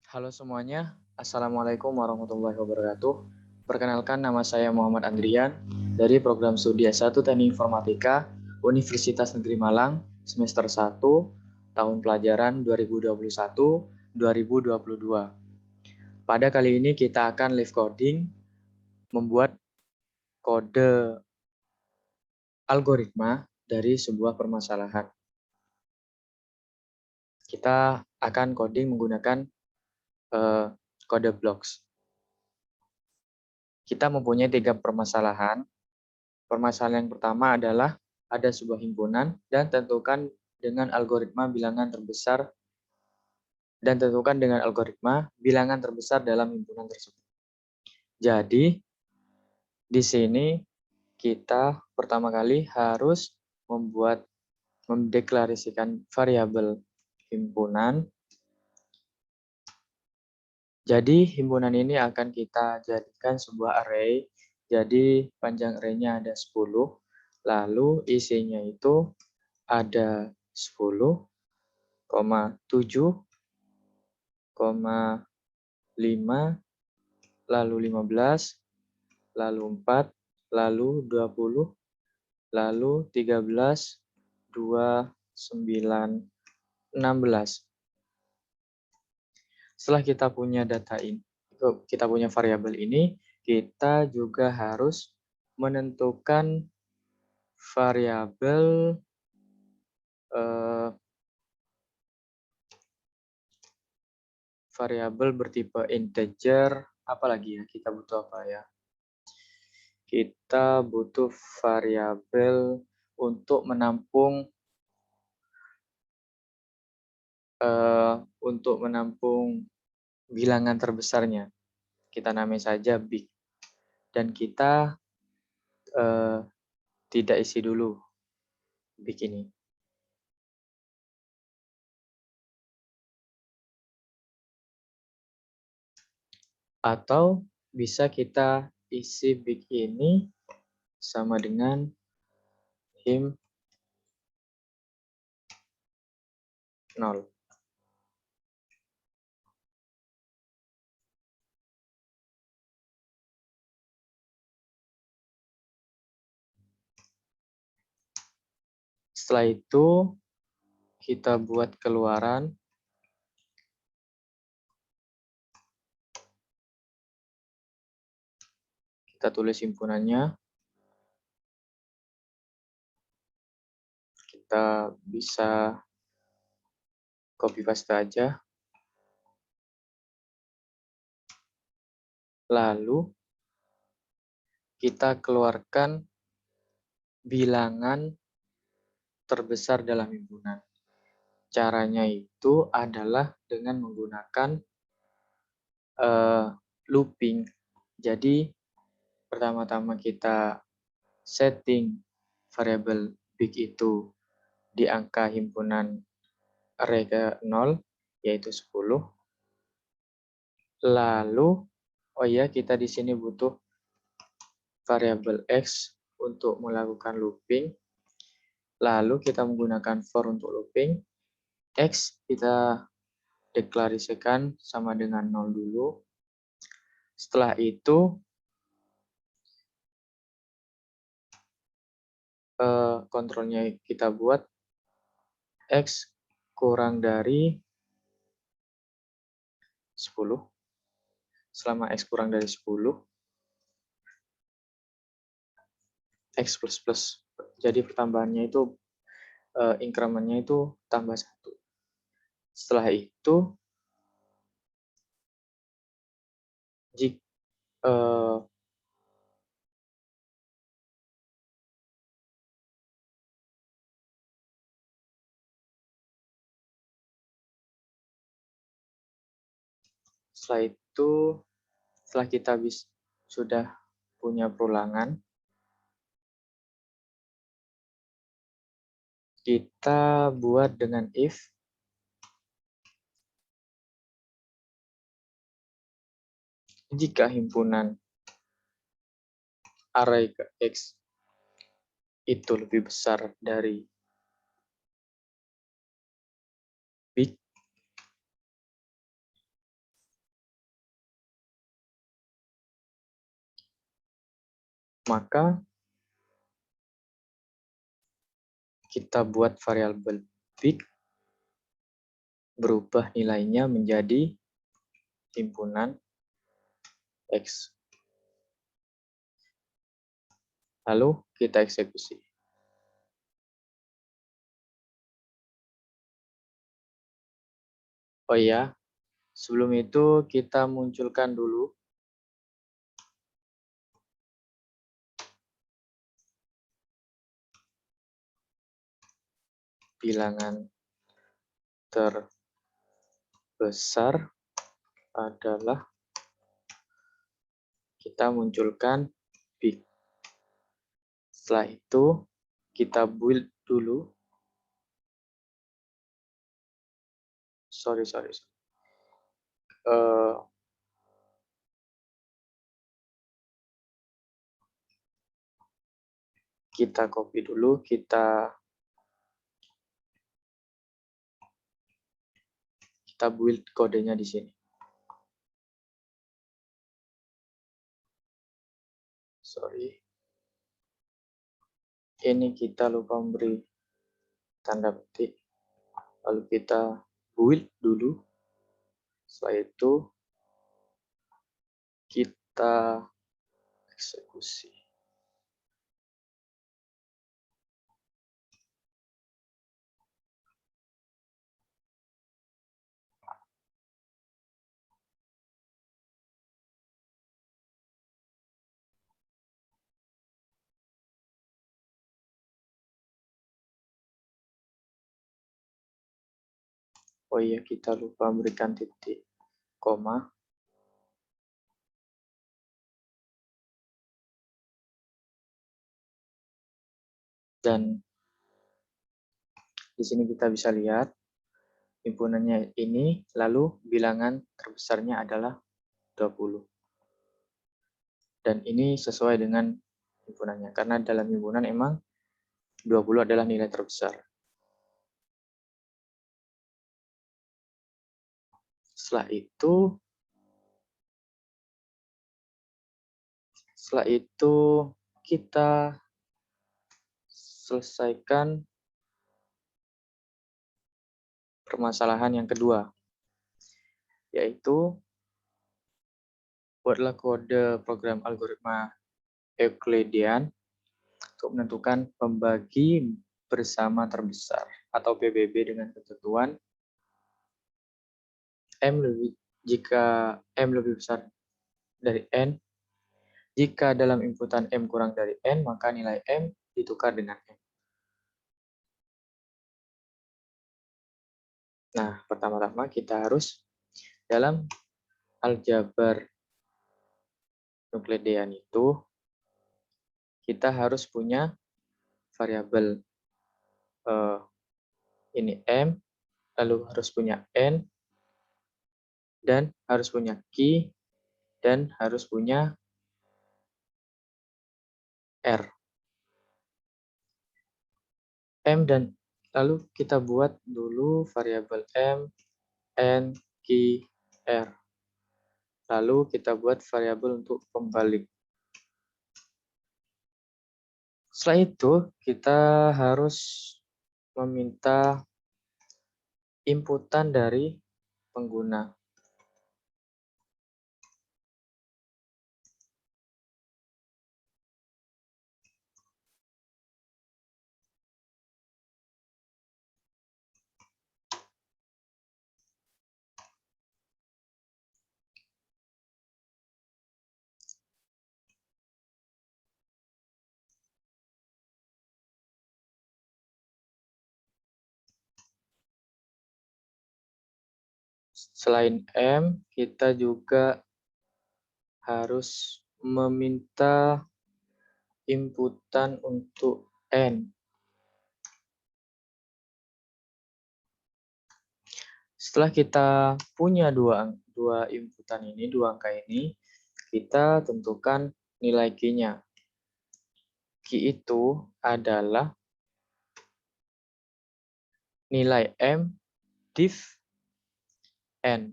Halo semuanya, Assalamualaikum warahmatullahi wabarakatuh. Perkenalkan, nama saya Muhammad Andrian dari program studi S1 Teknik Informatika Universitas Negeri Malang semester 1 tahun pelajaran 2021-2022. Pada kali ini kita akan live coding membuat kode algoritma dari sebuah permasalahan. Kita akan coding menggunakan kode blocks. Kita mempunyai 3 permasalahan. Permasalahan yang pertama adalah ada sebuah himpunan dan tentukan dengan algoritma bilangan terbesar dalam himpunan tersebut. Jadi, di sini kita pertama kali harus mendeklarasikan variabel himpunan. Jadi, himpunan ini akan kita jadikan sebuah array. Jadi, panjang array-nya ada 10. Lalu, isinya itu ada 10, 7, 5, lalu 15, lalu 4, lalu 20, lalu 13, 2, 9, 16. Setelah kita punya kita punya variabel ini, kita juga harus menentukan variabel bertipe integer, apalagi ya, kita butuh apa ya? Kita butuh variabel untuk menampung bilangan terbesarnya. Kita namai saja big. Dan kita tidak isi dulu big ini. Atau bisa kita isi big ini sama dengan him 0. Setelah itu kita buat keluaran. Kita tulis himpunannya. Kita bisa copy paste aja. Lalu kita keluarkan bilangan terbesar dalam himpunan. Caranya itu adalah dengan menggunakan looping. Jadi pertama-tama kita setting variabel big itu di angka himpunan array ke 0, yaitu 10. Lalu, kita di sini butuh variabel x untuk melakukan looping. Lalu kita menggunakan for untuk looping. X kita deklarasikan sama dengan 0 dulu. Setelah itu, kontrolnya kita buat x kurang dari 10. Selama x kurang dari 10, x plus plus. Jadi pertambahannya itu, increment-nya itu tambah 1. Setelah itu, setelah kita sudah punya perulangan, kita buat dengan if jika himpunan array ke x itu lebih besar dari big, maka kita buat variabel big, berubah nilainya menjadi himpunan X. Lalu kita eksekusi. Oh iya, sebelum itu kita munculkan dulu bilangan terbesar adalah kita munculkan big. Setelah itu kita build dulu. Sorry. Kita copy dulu, kita build kodenya di sini. Sorry. Ini kita lupa memberi tanda petik. Lalu kita build dulu. Setelah itu kita eksekusi. Oh iya, kita lupa memberikan titik koma. Dan di sini kita bisa lihat himpunannya ini, lalu bilangan terbesarnya adalah 20. Dan ini sesuai dengan himpunannya, karena dalam himpunan emang 20 adalah nilai terbesar. Setelah itu kita selesaikan permasalahan yang kedua, yaitu buatlah kode program algoritma Euclidean untuk menentukan pembagi bersama terbesar atau PBB dengan ketentuan jika M lebih besar dari N. Jika dalam inputan M kurang dari N, maka nilai M ditukar dengan N. Nah, pertama-tama kita harus dalam aljabar Euclidean itu, kita harus punya variabel ini M, lalu harus punya N, dan harus punya key, dan harus punya R. M dan lalu kita buat dulu variabel M, N, key, R. Lalu kita buat variabel untuk pembalik. Setelah itu kita harus meminta inputan dari pengguna. Selain M, kita juga harus meminta inputan untuk N. Setelah kita punya dua inputan ini, dua angka ini, kita tentukan nilai key-nya. Key itu adalah nilai M div N.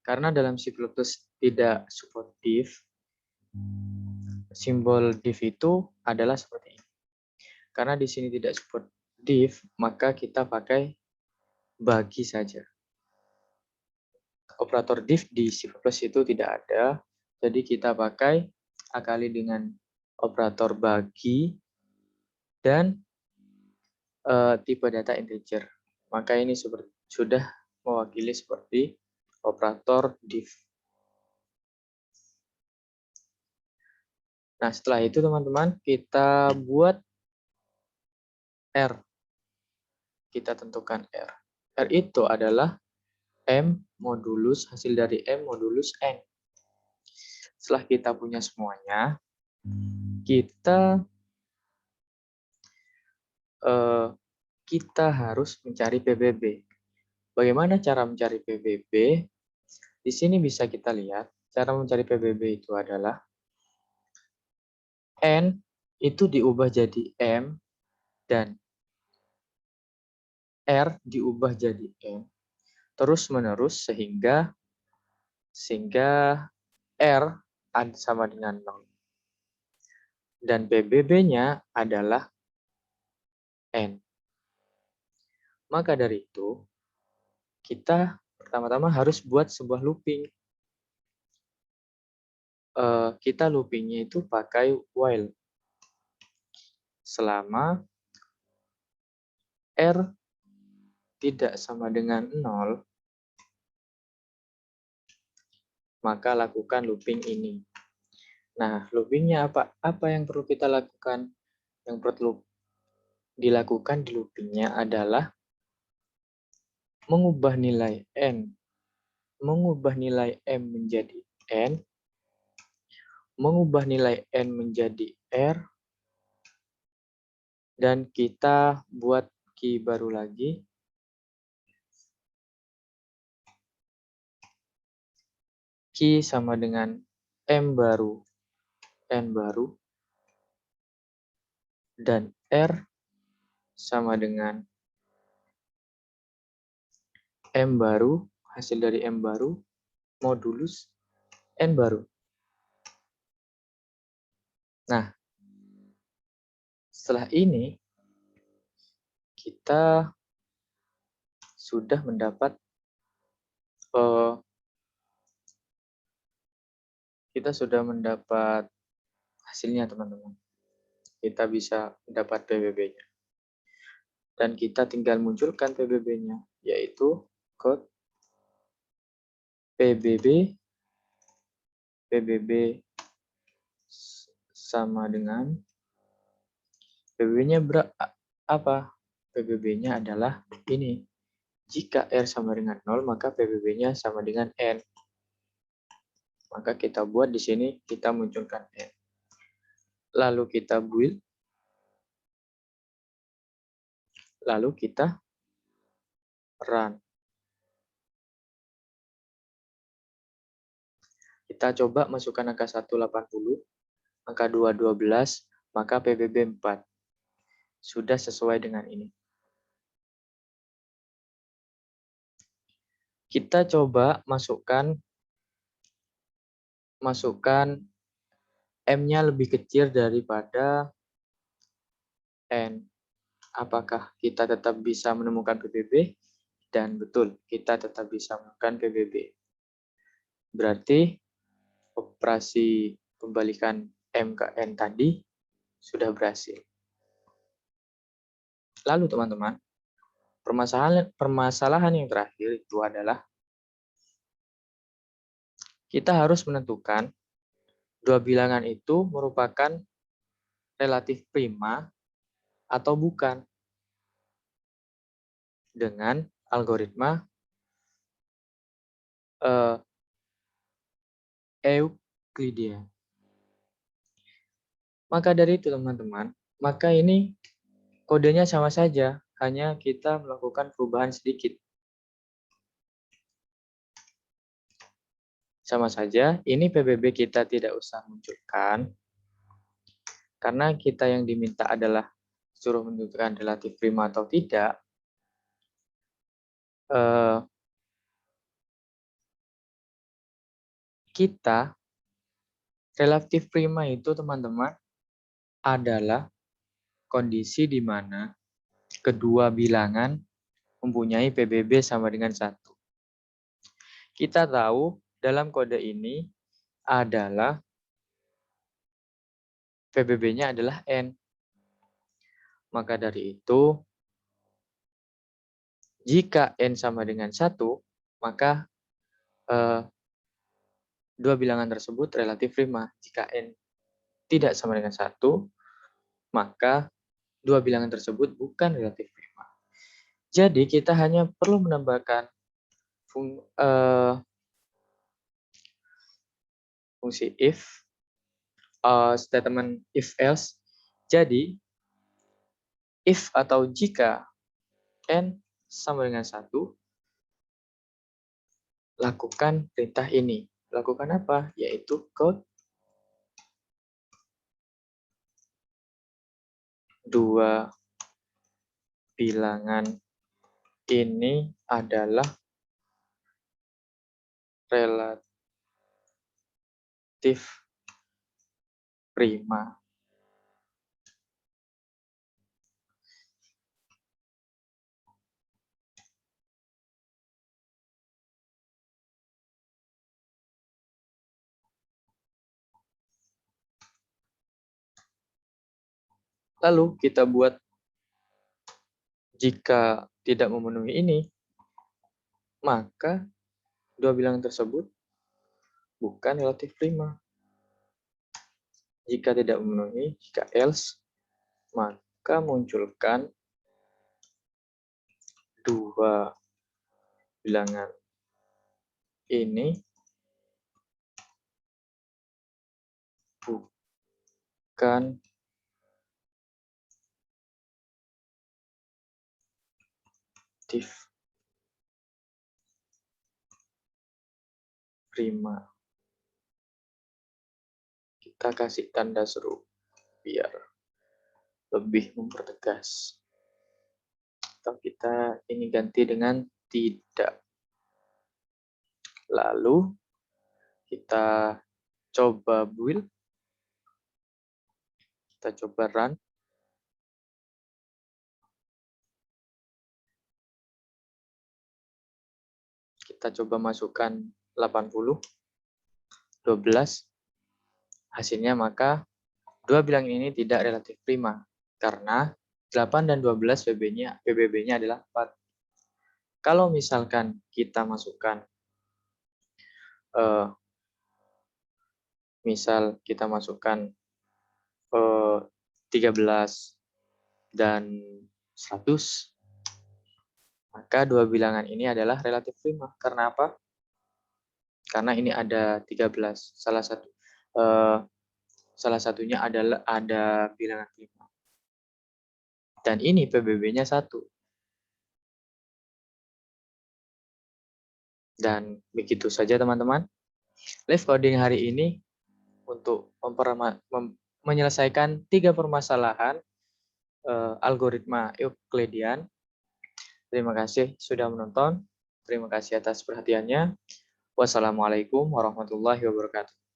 Karena dalam tidak support div, simbol div itu adalah seperti ini. Karena di sini tidak support div, maka kita pakai bagi saja. Operator div di C++ itu tidak ada, jadi kita pakai akali dengan operator bagi dan tipe data integer. Maka ini sudah mewakili seperti operator div. Nah, setelah itu teman-teman, kita buat R. Kita tentukan R. R itu adalah M modulus, hasil dari M modulus N. Setelah kita punya semuanya, kita harus mencari PBB. Bagaimana cara mencari PBB? Di sini bisa kita lihat, cara mencari PBB itu adalah N itu diubah jadi M dan R diubah jadi M terus-menerus sehingga R sama dengan 0. Dan PBB-nya adalah N. Maka dari itu, kita pertama-tama harus buat sebuah looping. Kita loopingnya itu pakai while. Selama R tidak sama dengan 0, maka lakukan looping ini. Nah, loopingnya apa? Apa yang perlu kita lakukan? Yang perlu dilakukan di loopingnya adalah mengubah nilai N, mengubah nilai M menjadi N, mengubah nilai N menjadi R, dan kita buat key baru lagi. Key sama dengan M baru, N baru, dan R sama dengan M baru, hasil dari M baru, modulus N baru. Nah, setelah ini, kita sudah mendapat hasilnya, teman-teman. Kita bisa mendapat PBB-nya. Dan kita tinggal munculkan PBB-nya, yaitu code PBB sama dengan PBB-nya apa? PBB-nya adalah ini. Jika R sama dengan 0, maka PBB-nya sama dengan N. Maka kita buat di sini, kita munculkan N. Lalu kita build. Lalu kita run. Kita coba masukkan angka 180, angka 2 12, maka PBB 4. Sudah sesuai dengan ini. Kita coba masukkan M-nya lebih kecil daripada N. Apakah kita tetap bisa menemukan PBB? Dan betul, kita tetap bisa menemukan PBB. Berarti operasi pembalikan M ke N tadi sudah berhasil. Lalu teman-teman, permasalahan yang terakhir itu adalah kita harus menentukan dua bilangan itu merupakan relatif prima atau bukan dengan algoritma Euclidean. Maka dari itu teman-teman, maka ini kodenya sama saja, hanya kita melakukan perubahan sedikit. Sama saja, ini PBB kita tidak usah munculkan, karena kita yang diminta adalah suruh menentukan relatif prima atau tidak. kita relatif prima itu teman-teman adalah kondisi di mana kedua bilangan mempunyai PBB sama dengan 1. Kita tahu dalam kode ini adalah PBB-nya adalah N. Maka dari itu, jika N sama dengan 1, maka dua bilangan tersebut relatif prima. Jika N tidak sama dengan 1, maka dua bilangan tersebut bukan relatif prima. Jadi kita hanya perlu menambahkan fungsi if, statement if else. Jadi if atau jika N sama dengan 1, lakukan perintah ini. Lakukan apa? Yaitu count dua bilangan ini adalah relatif prima. Lalu kita buat jika tidak memenuhi ini, maka dua bilangan tersebut bukan relatif prima. Jika tidak memenuhi, jika else, maka munculkan dua bilangan ini bukan relatif prima. Kita kasih tanda seru biar lebih mempertegas. Atau kita ini ganti dengan tidak. Lalu kita coba build. Kita coba run. Kita coba masukkan 80, 12. Hasilnya maka dua bilangan ini tidak relatif prima. Karena 8 dan 12 PBB-nya adalah 4. Kalau misalkan kita masukkan, misal kita masukkan 13 dan 100, maka dua bilangan ini adalah relatif prima. Karena apa? Karena ini ada 13. Salah satunya adalah ada bilangan prima. Dan ini PBB-nya 1. Dan begitu saja teman-teman. Live coding hari ini untuk menyelesaikan 3 permasalahan algoritma Euclidean. Terima kasih sudah menonton. Terima kasih atas perhatiannya. Wassalamualaikum warahmatullahi wabarakatuh.